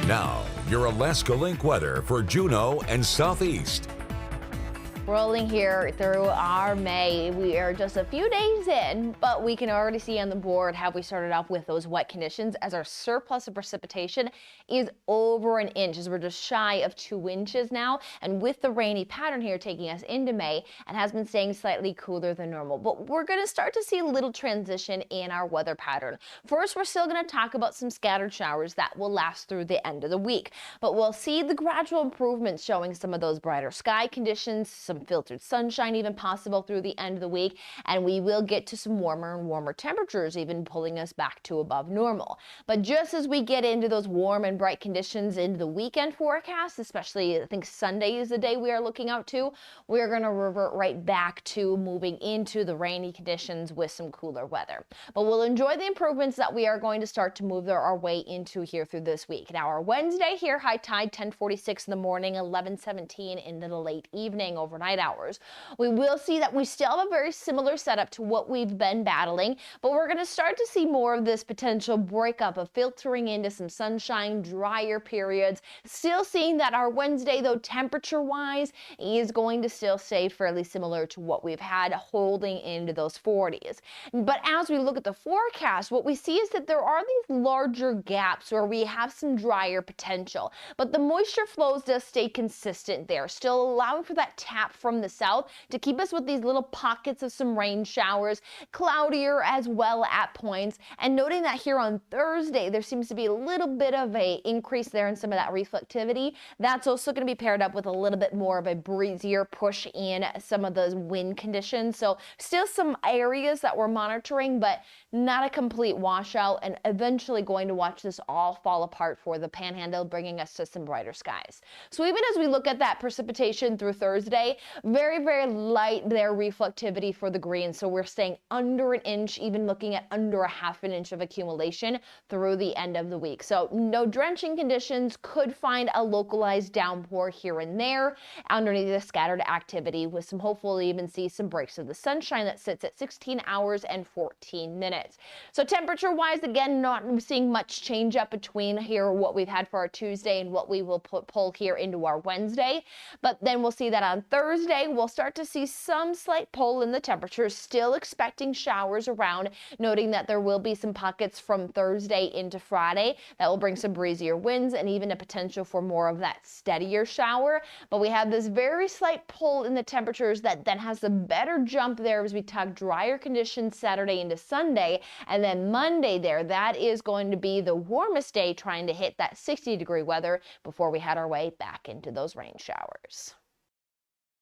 Now, your Alaska Link weather for Juneau and Southeast. Rolling here through our May. We are just a few days in, but we can already see on the board how we started off with those wet conditions as our surplus of precipitation is over an inch, as we're just shy of 2 inches now. And with the rainy pattern here taking us into May and has been staying slightly cooler than normal. But we're going to start to see a little transition in our weather pattern. First, we're still going to talk about some scattered showers that will last through the end of the week. But we'll see the gradual improvements showing some of those brighter sky conditions, some filtered sunshine even possible through the end of the week, and we will get to some warmer and warmer temperatures, even pulling us back to above normal. But just as we get into those warm and bright conditions into the weekend forecast, especially I think Sunday is the day we are looking out to, we're going to revert right back to moving into the rainy conditions with some cooler weather. But we'll enjoy the improvements that we are going to start to move our way into here through this week. Now, our Wednesday here, high tide 10:46 in the morning, 11:17 into the late evening, overnight hours. We will see that we still have a very similar setup to what we've been battling, but we're going to start to see more of this potential breakup of filtering into some sunshine, drier periods. Still seeing that our Wednesday, though, temperature-wise, is going to still stay fairly similar to what we've had, holding into those 40s. But as we look at the forecast, what we see is that there are these larger gaps where we have some drier potential, but the moisture flows does stay consistent there, still allowing for that tap from the south to keep us with these little pockets of some rain showers, cloudier as well at points. And noting that here on Thursday, there seems to be a little bit of a increase there in some of that reflectivity. That's also going to be paired up with a little bit more of a breezier push in some of those wind conditions. So still some areas that we're monitoring, but not a complete washout, and eventually going to watch this all fall apart for the panhandle, bringing us to some brighter skies. So even as we look at that precipitation through Thursday, very, very light there reflectivity for the green. So we're staying under an inch, even looking at under a half an inch of accumulation through the end of the week. So no drenching conditions, could find a localized downpour here and there underneath the scattered activity, with some hopefully even see some breaks of the sunshine that sits at 16 hours and 14 minutes. So temperature wise, again, not seeing much change up between here what we've had for our Tuesday and what we will pull here into our Wednesday. But then we'll see that on Thursday, we'll start to see some slight pull in the temperatures, still expecting showers around, noting that there will be some pockets from Thursday into Friday that will bring some breezier winds and even a potential for more of that steadier shower. But we have this very slight pull in the temperatures that then has a better jump there as we tug drier conditions Saturday into Sunday. And then Monday there, that is going to be the warmest day, trying to hit that 60-degree weather before we head our way back into those rain showers.